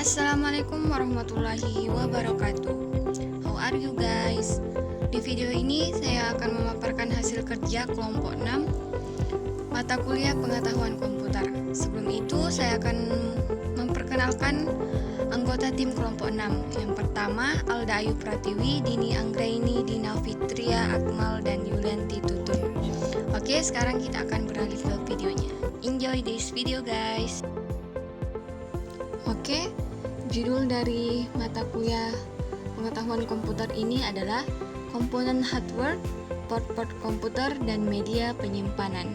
Assalamualaikum warahmatullahi wabarakatuh. How are you guys? Di video ini saya akan memaparkan hasil kerja kelompok 6 mata kuliah pengetahuan komputer. Sebelum itu saya akan memperkenalkan anggota tim kelompok 6. Yang pertama Alda Ayu Pratiwi, Dini Anggraini, Dina Fitria, Akmal, dan Yulianti Tutun. Oke, sekarang kita akan beralih ke videonya. Enjoy this video guys. Oke, judul dari mata kuliah pengetahuan komputer ini adalah komponen hardware, port-port komputer, dan media penyimpanan.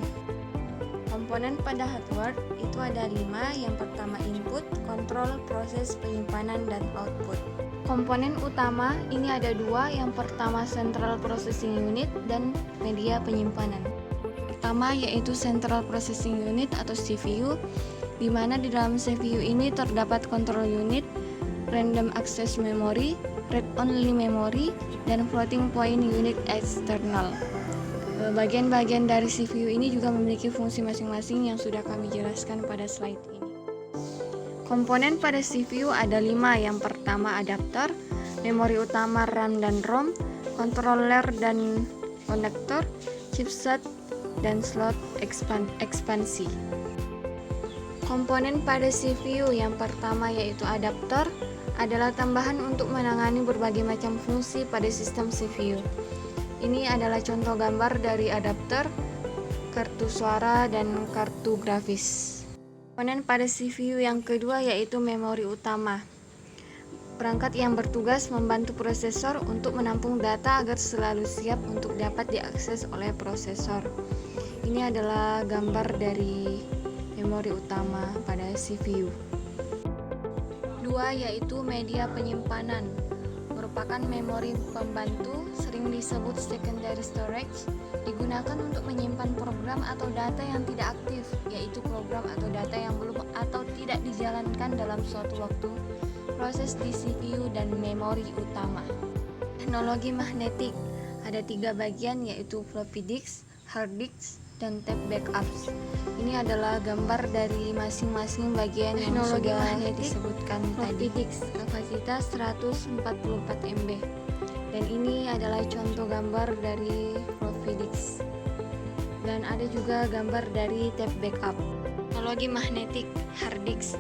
Komponen pada hardware itu ada 5. Yang pertama input, kontrol, proses penyimpanan, dan output. Komponen utama ini ada 2. Yang pertama Central Processing Unit dan media penyimpanan. Pertama yaitu Central Processing Unit atau CPU, di mana di dalam CPU ini terdapat control unit, random access memory, read-only memory, dan floating point unit external. Bagian-bagian dari CPU ini juga memiliki fungsi masing-masing yang sudah kami jelaskan pada slide ini. Komponen pada CPU ada 5. Yang pertama adapter, memori utama RAM dan ROM, controller dan konektor, chipset, dan slot ekspansi. Komponen pada CPU yang pertama yaitu adapter adalah tambahan untuk menangani berbagai macam fungsi pada sistem CPU. Ini adalah contoh gambar dari adapter, kartu suara, dan kartu grafis. Komponen pada CPU yang kedua yaitu memori utama. Perangkat yang bertugas membantu prosesor untuk menampung data agar selalu siap untuk dapat diakses oleh prosesor. Ini adalah gambar dari memori utama pada CPU. 2 yaitu media penyimpanan, merupakan memori pembantu, sering disebut secondary storage, digunakan untuk menyimpan program atau data yang tidak aktif, yaitu program atau data yang belum atau tidak dijalankan dalam suatu waktu proses di CPU dan memori utama. Teknologi magnetik ada 3 bagian yaitu floppy disk, hard disk, dan tape backups. Ini adalah gambar dari masing-masing bagian yang sudah disebutkan tadi. Floppy disk kapasitas 144 MB. Dan ini adalah contoh gambar dari floppy disk. Dan ada juga gambar dari tape backup. Teknologi magnetik hard disk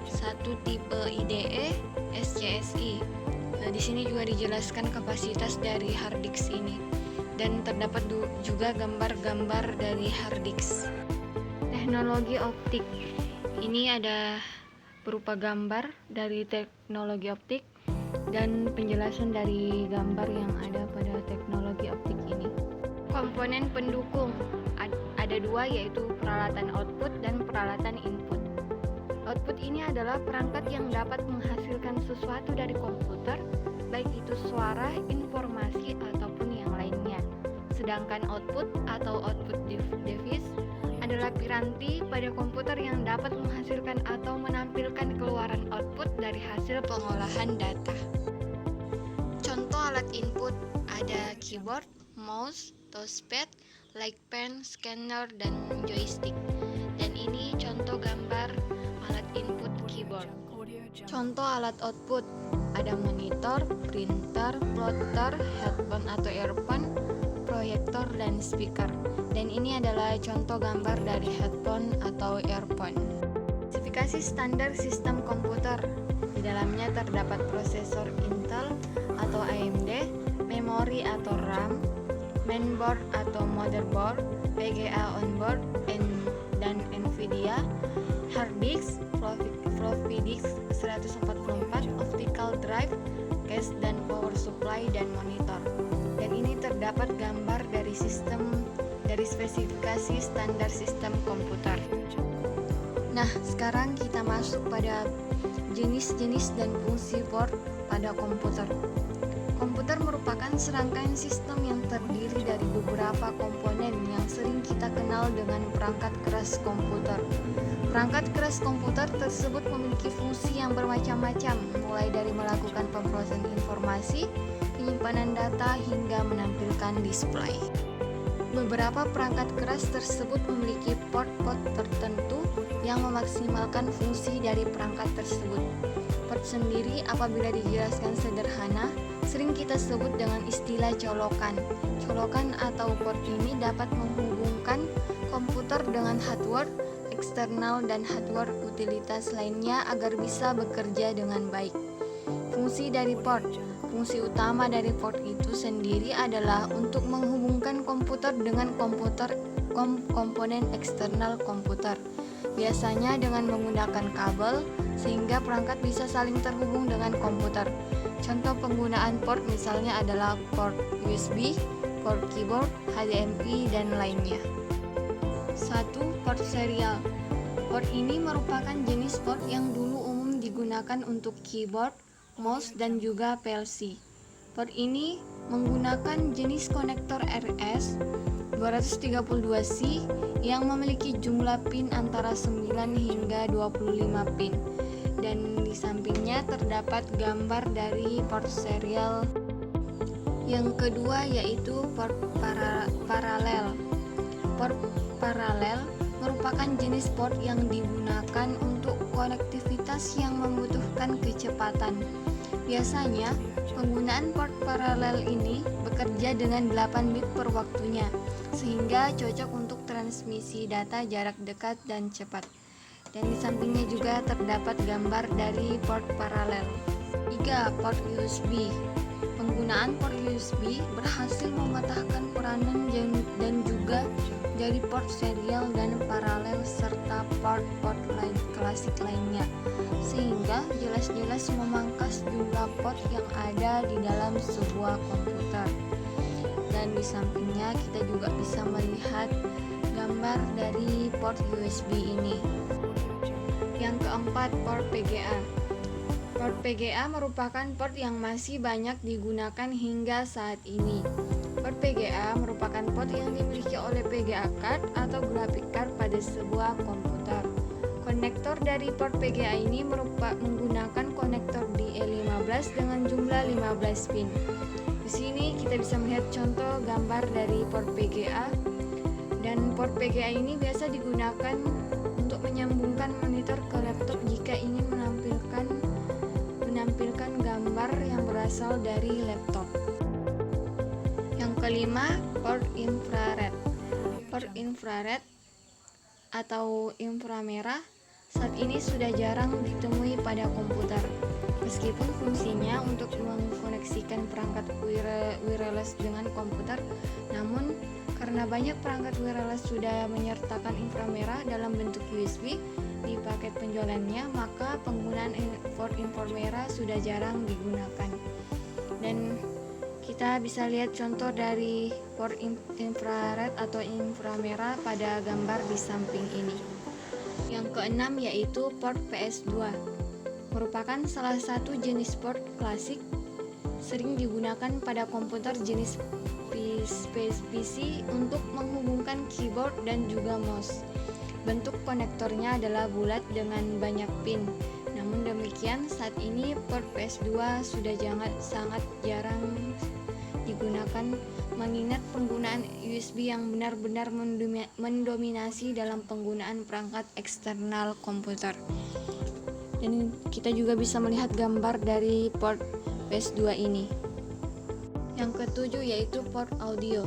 1 tipe IDE SCSI. Di sini juga dijelaskan kapasitas dari hard disk ini. Dan terdapat juga gambar-gambar dari hard disk. Teknologi optik. Ini ada berupa gambar dari teknologi optik dan penjelasan dari gambar yang ada pada teknologi optik ini. Komponen pendukung ada 2 yaitu peralatan output dan peralatan input. Output ini adalah perangkat yang dapat menghasilkan sesuatu dari komputer, baik itu suara, informasi, ataupun yang lainnya. Sedangkan output atau output device adalah piranti pada komputer yang dapat menghasilkan atau menampilkan keluaran output dari hasil pengolahan data. Contoh alat input ada keyboard, mouse, touchpad, like pen, scanner, dan joystick. Dan ini contoh gambar alat input keyboard. Contoh alat output ada monitor, printer, plotter, headphone atau earphone, proyektor, dan speaker. Dan ini adalah contoh gambar dari headphone atau earphone. Spesifikasi standar sistem komputer. Di dalamnya terdapat prosesor Intel atau AMD, memori atau RAM, mainboard atau motherboard, VGA onboard, dan NVIDIA, hard disk, floppy disk 144, optical drive, cache, dan power supply, dan monitor. Dan ini terdapat gambar dari spesifikasi standar sistem komputer. Nah, sekarang kita masuk pada jenis-jenis dan fungsi port pada komputer. Komputer merupakan serangkaian sistem yang terdiri dari beberapa komponen yang sering kita kenal dengan perangkat keras komputer. Perangkat keras komputer tersebut memiliki fungsi yang bermacam-macam, mulai dari melakukan pemrosesan informasi, penyimpanan data, hingga menampilkan display. Beberapa perangkat keras tersebut memiliki port-port tertentu yang memaksimalkan fungsi dari perangkat tersebut. Port sendiri apabila dijelaskan sederhana, sering kita sebut dengan istilah colokan. Colokan atau port ini dapat menghubungkan komputer dengan hardware eksternal dan hardware utilitas lainnya agar bisa bekerja dengan baik. Fungsi dari port. Fungsi utama dari port itu sendiri adalah untuk menghubungkan komputer dengan komponen eksternal komputer. Biasanya dengan menggunakan kabel, sehingga perangkat bisa saling terhubung dengan komputer. Contoh penggunaan port misalnya adalah port USB, port keyboard, HDMI, dan lainnya. 1. Port serial. Port ini merupakan jenis port yang dulu umum digunakan untuk keyboard, mouse, dan juga PLC. Port ini menggunakan jenis konektor RS 232C yang memiliki jumlah pin antara 9 hingga 25 pin. Dan di sampingnya terdapat gambar dari port serial. Yang kedua yaitu port paralel. Port paralel merupakan jenis port yang digunakan untuk konektivitas yang membutuhkan kecepatan. Biasanya, penggunaan port paralel ini bekerja dengan 8 bit per waktunya, sehingga cocok untuk transmisi data jarak dekat dan cepat. Dan di sampingnya juga terdapat gambar dari port paralel. 3. Port USB. Penggunaan port USB berhasil memecahkan peranan dan juga dari port serial dan paralel serta port lain klasik lainnya, sehingga jelas-jelas memangkas jumlah port yang ada di dalam sebuah komputer. Dan di sampingnya kita juga bisa melihat gambar dari port USB ini. Yang keempat, port PGA. Port PGA merupakan port yang masih banyak digunakan hingga saat ini. Port PGA merupakan port yang dimiliki oleh PGA card atau graphic card pada sebuah komputer. Konektor dari port PGA ini menggunakan konektor DE15 dengan jumlah 15 pin. Di sini kita bisa melihat contoh gambar dari port PGA. Dan port PGA ini biasa digunakan untuk menyambungkan monitor ke laptop jika ingin menampilkan gambar yang berasal dari laptop. Yang kelima, port infrared. Port infrared atau inframerah saat ini sudah jarang ditemui pada komputer. Meskipun fungsinya untuk mengkoneksikan perangkat wireless dengan komputer, namun karena banyak perangkat wireless sudah menyertakan inframerah dalam bentuk USB di paket penjualannya, maka penggunaan port inframerah sudah jarang digunakan. Dan kita bisa lihat contoh dari port infrared atau inframerah pada gambar di samping ini. Yang keenam yaitu port PS2. Merupakan salah satu jenis port klasik sering digunakan pada komputer jenis PC untuk menghubungkan keyboard dan juga mouse. Bentuk konektornya adalah bulat dengan banyak pin. Namun demikian, saat ini port PS2 sudah sangat jarang digunakan mengingat penggunaan USB yang benar-benar mendominasi dalam penggunaan perangkat eksternal komputer. Dan kita juga bisa melihat gambar dari port PS2 ini. Yang ketujuh yaitu port audio.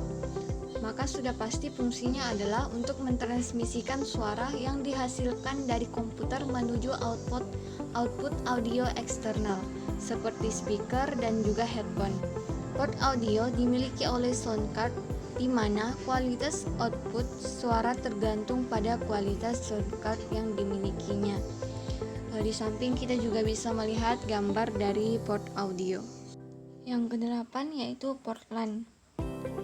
Maka sudah pasti fungsinya adalah untuk mentransmisikan suara yang dihasilkan dari komputer menuju output audio eksternal seperti speaker dan juga headphone. Port audio dimiliki oleh sound card di mana kualitas output suara tergantung pada kualitas sound card yang dimilikinya. Di samping kita juga bisa melihat gambar dari port audio. Yang kedelapan yaitu port LAN.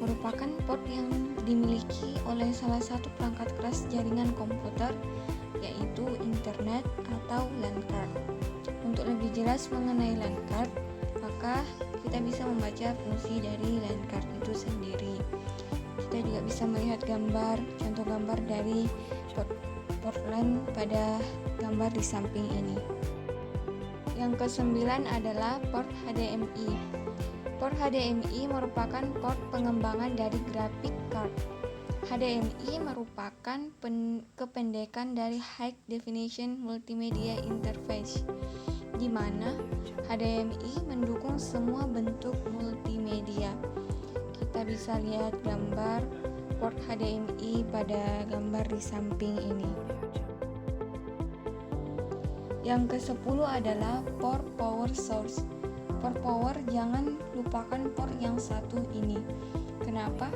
Merupakan port yang dimiliki oleh salah satu perangkat keras jaringan komputer, yaitu internet atau LAN card. Untuk lebih jelas mengenai LAN card, maka kita bisa membaca fungsi dari LAN card itu sendiri. Kita juga bisa melihat contoh gambar dari port LAN pada gambar di samping ini. Yang kesembilan adalah port HDMI. Port HDMI merupakan port pengembangan dari graphic card. HDMI merupakan kependekan dari High Definition Multimedia Interface. di mana HDMI mendukung semua bentuk multimedia. Kita bisa lihat gambar port HDMI pada gambar di samping ini. Yang ke-10 adalah port power source. Port power, jangan lupakan port yang satu ini. Kenapa?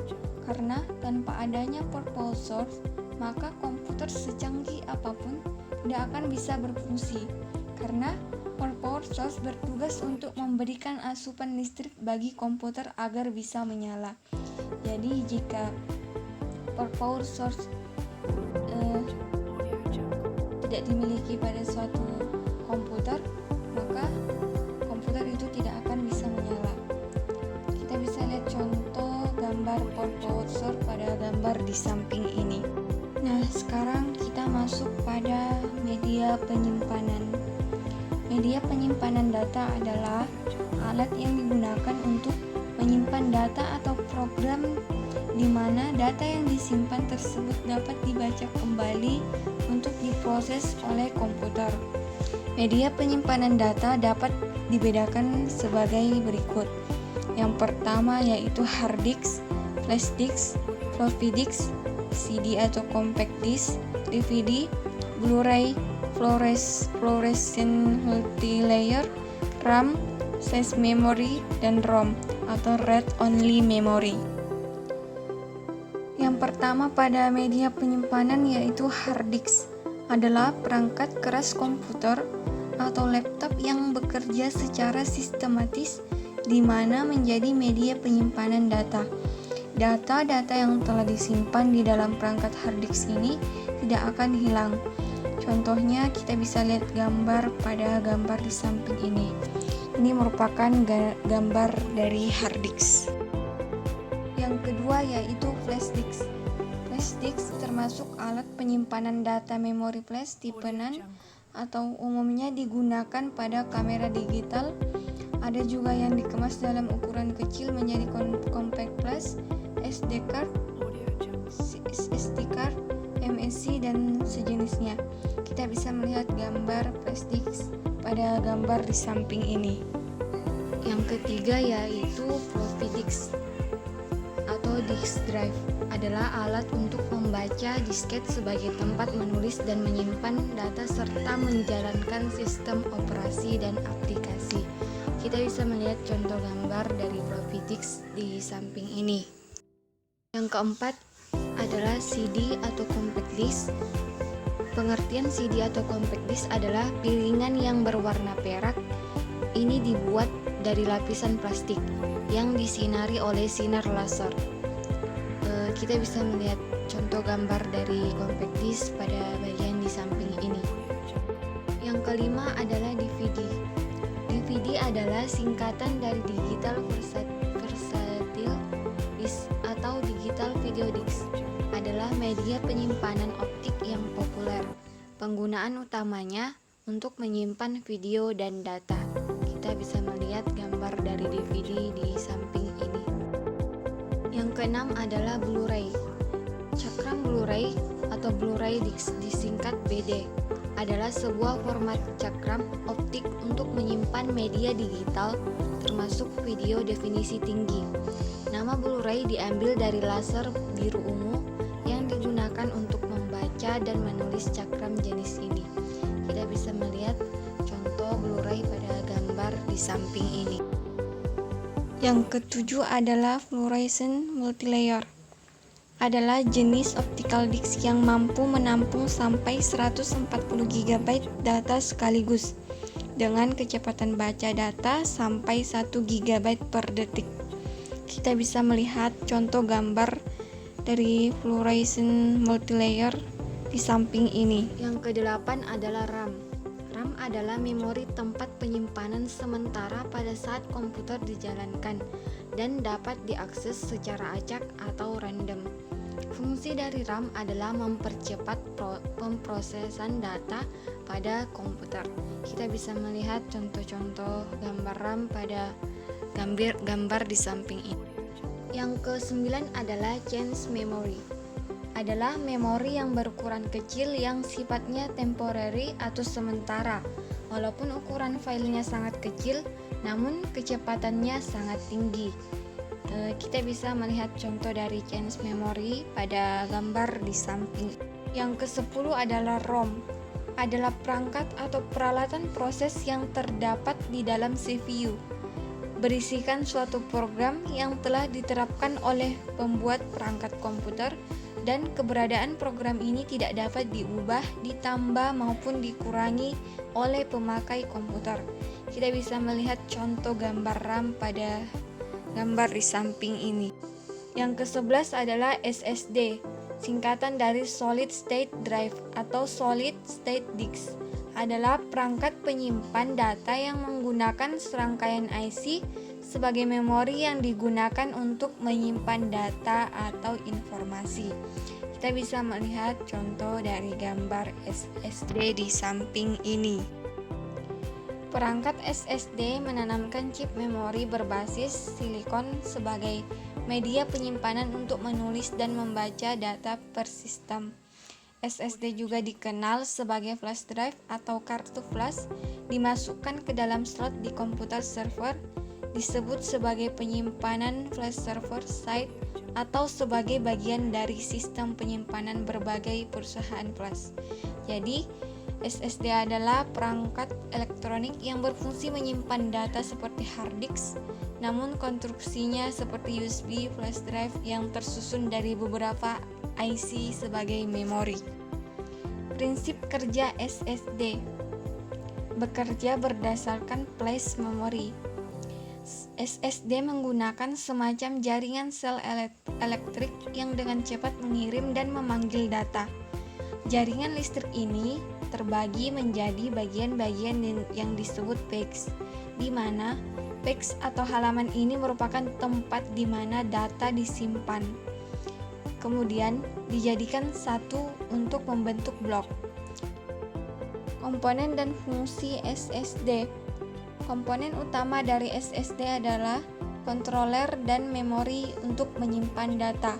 Karena tanpa adanya port power source, maka komputer secanggih apapun tidak akan bisa berfungsi. Karena port power source bertugas untuk memberikan asupan listrik bagi komputer agar bisa menyala. Jadi jika port power source tidak dimiliki pada suatu komputer, maka komputer itu tidak akan bisa menyala. Kita bisa lihat contoh gambar port power source pada gambar di samping ini. Nah, sekarang kita masuk pada media penyimpanan. Media penyimpanan data adalah alat yang digunakan untuk menyimpan data atau program di mana data yang disimpan tersebut dapat dibaca kembali untuk diproses oleh komputer. Media penyimpanan data dapat dibedakan sebagai berikut. Yang pertama yaitu hard disk, flash disk, floppy disk, CD atau compact disk, DVD, Blu-ray, fluorescent multilayer, RAM, flash memory, dan ROM atau read-only memory. Yang pertama pada media penyimpanan yaitu hard disk, adalah perangkat keras komputer atau laptop yang bekerja secara sistematis di mana menjadi media penyimpanan data. Data-data yang telah disimpan di dalam perangkat hard disk ini tidak akan hilang. Contohnya kita bisa lihat gambar pada gambar di samping ini. Ini merupakan gambar dari hard disk. Yang kedua yaitu flash disk. Flash disk termasuk alat penyimpanan data memori flash tipe NAND atau umumnya digunakan pada kamera digital. Ada juga yang dikemas dalam ukuran kecil menjadi compact flash, SD card, SD card, MSC dan sejenisnya. Kita bisa melihat gambar flash disk pada gambar di samping ini. Yang ketiga yaitu floppy disk atau disk drive, adalah alat untuk membaca disket sebagai tempat menulis dan menyimpan data serta menjalankan sistem operasi dan aplikasi. Kita bisa melihat contoh gambar dari floppy disk di samping ini. Yang keempat adalah CD atau compact disk. Pengertian CD atau compact disk adalah piringan yang berwarna perak. Ini dibuat dari lapisan plastik yang disinari oleh sinar laser. Kita bisa melihat contoh gambar dari compact disk pada bagian di samping ini. Yang kelima adalah DVD. DVD adalah singkatan dari digital versatile disk atau digital video disk. Adalah media penyimpanan optik yang populer. Penggunaan utamanya untuk menyimpan video dan data. Kita bisa melihat gambar dari DVD di samping ini. Yang keenam adalah Blu-ray. Cakram Blu-ray atau Blu-ray disingkat BD adalah sebuah format cakram optik untuk menyimpan media digital termasuk video definisi tinggi. Nama Blu-ray diambil dari laser biru ungu yang digunakan untuk membaca dan menulis cakram jenis ini. Kita bisa melihat contoh Blu-ray pada gambar di samping ini. Yang ketujuh adalah fluorescent multilayer. Adalah jenis optical disk yang mampu menampung sampai 140 GB data sekaligus dengan kecepatan baca data sampai 1 GB per detik. Kita bisa melihat contoh gambar dari fluorescent multilayer di samping ini. Yang kedelapan adalah RAM. RAM adalah memori tempat penyimpanan sementara pada saat komputer dijalankan dan dapat diakses secara acak atau random. Fungsi dari RAM adalah mempercepat pemrosesan data pada komputer. Kita bisa melihat contoh-contoh gambar RAM pada gambar di samping ini. Yang ke-9 adalah change memory. Adalah memori yang berukuran kecil yang sifatnya temporary atau sementara. Walaupun ukuran filenya sangat kecil, namun kecepatannya sangat tinggi. Kita bisa melihat contoh dari cache memory pada gambar di samping. Yang ke-10 adalah ROM. Adalah perangkat atau peralatan proses yang terdapat di dalam CPU. Berisikan suatu program yang telah diterapkan oleh pembuat perangkat komputer, dan keberadaan program ini tidak dapat diubah, ditambah maupun dikurangi oleh pemakai komputer. Kita bisa melihat contoh gambar RAM pada gambar di samping ini. Yang ke-11 adalah SSD, singkatan dari Solid State Drive atau Solid State Disk. Adalah perangkat penyimpan data yang menggunakan serangkaian IC sebagai memori yang digunakan untuk menyimpan data atau informasi. Kita bisa melihat contoh dari gambar SSD di samping ini. Perangkat SSD menanamkan chip memori berbasis silikon sebagai media penyimpanan untuk menulis dan membaca data per sistem. SSD juga dikenal sebagai flash drive atau kartu flash, dimasukkan ke dalam slot di komputer server, disebut sebagai penyimpanan flash server site atau sebagai bagian dari sistem penyimpanan berbagai perusahaan flash. Jadi, SSD adalah perangkat elektronik yang berfungsi menyimpan data seperti hard disk, namun konstruksinya seperti USB flash drive yang tersusun dari beberapa IC sebagai memori. Prinsip kerja SSD bekerja berdasarkan flash memory. SSD menggunakan semacam jaringan sel elektrik yang dengan cepat mengirim dan memanggil data. Jaringan listrik ini terbagi menjadi bagian-bagian yang disebut peaks, di mana peaks atau halaman ini merupakan tempat di mana data disimpan. Kemudian dijadikan satu untuk membentuk blok. Komponen dan fungsi SSD. Komponen utama dari SSD adalah controller dan memori untuk menyimpan data.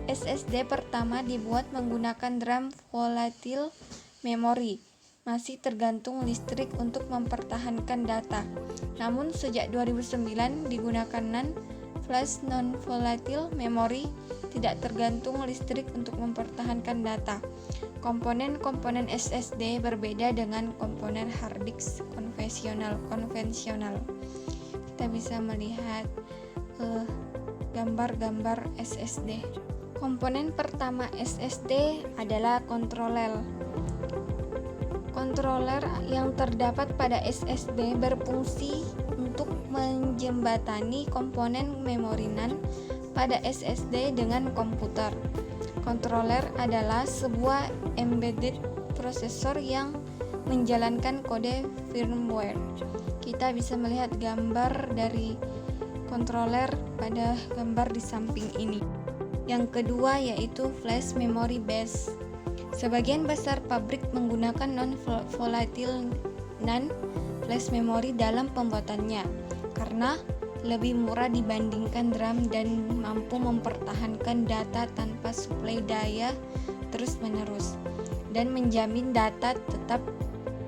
SSD pertama dibuat menggunakan DRAM volatile memory, masih tergantung listrik untuk mempertahankan data. Namun sejak 2009 digunakan NAND, flash non-volatile memory, tidak tergantung listrik untuk mempertahankan data. Komponen-komponen SSD berbeda dengan komponen hard disk konvensional. Kita bisa melihat gambar-gambar SSD. Komponen pertama SSD adalah controller. Controller yang terdapat pada SSD berfungsi untuk menjembatani komponen memori NAND pada SSD dengan komputer. Controller adalah sebuah embedded processor yang menjalankan kode firmware. Kita bisa melihat gambar dari controller pada gambar di samping ini. Yang kedua yaitu flash memory base. Sebagian besar pabrik menggunakan non-volatile NAND flash memory dalam pembuatannya karena lebih murah dibandingkan DRAM dan mampu mempertahankan data tanpa suplai daya terus-menerus dan menjamin data tetap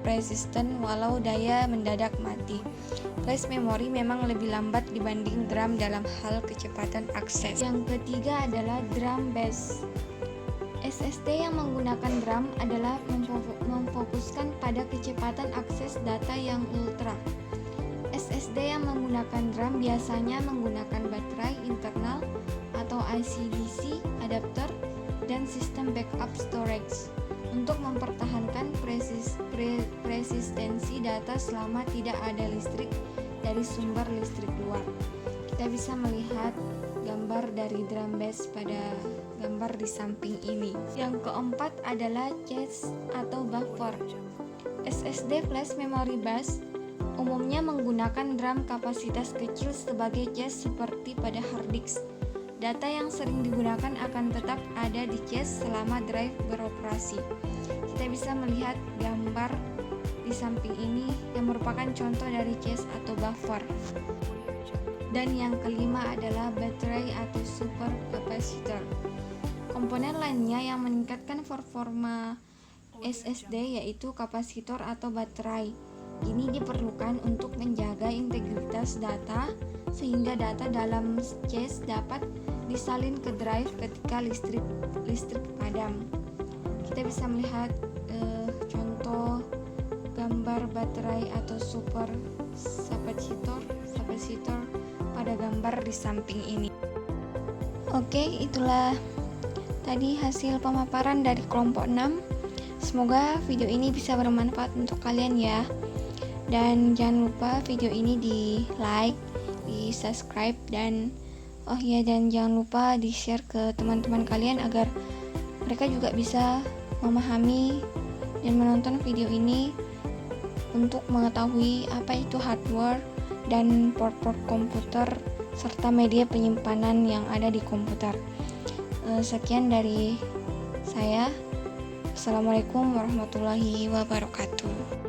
persisten walau daya mendadak mati. Flash memory memang lebih lambat dibanding DRAM dalam hal kecepatan akses. Yang ketiga adalah DRAM base. SSD yang menggunakan DRAM adalah memfokuskan pada kecepatan akses data yang ultra. SSD yang menggunakan DRAM biasanya menggunakan baterai internal atau IC/DC adapter dan sistem backup storage untuk mempertahankan persistensi data selama tidak ada listrik dari sumber listrik luar. Kita bisa melihat gambar dari DRAM base pada gambar di samping ini. Yang keempat adalah cache atau buffer. SSD flash memory bus umumnya menggunakan DRAM kapasitas kecil sebagai cache seperti pada hard disk. Data yang sering digunakan akan tetap ada di cache selama drive beroperasi. Kita bisa melihat gambar di samping ini yang merupakan contoh dari cache atau buffer. Dan yang kelima adalah baterai atau super capacitor. Komponen lainnya yang meningkatkan performa SSD yaitu kapasitor atau baterai. Ini diperlukan untuk menjaga integritas data sehingga data dalam cache dapat disalin ke drive ketika listrik padam. Kita bisa melihat contoh gambar baterai atau super capacitor pada gambar di samping ini. Oke, itulah tadi hasil pemaparan dari kelompok 6. Semoga video ini bisa bermanfaat untuk kalian ya. Dan jangan lupa video ini di like, di subscribe, dan jangan lupa di share ke teman-teman kalian agar mereka juga bisa memahami dan menonton video ini untuk mengetahui apa itu hardware dan port-port komputer serta media penyimpanan yang ada di komputer. Sekian dari saya. Assalamualaikum warahmatullahi wabarakatuh.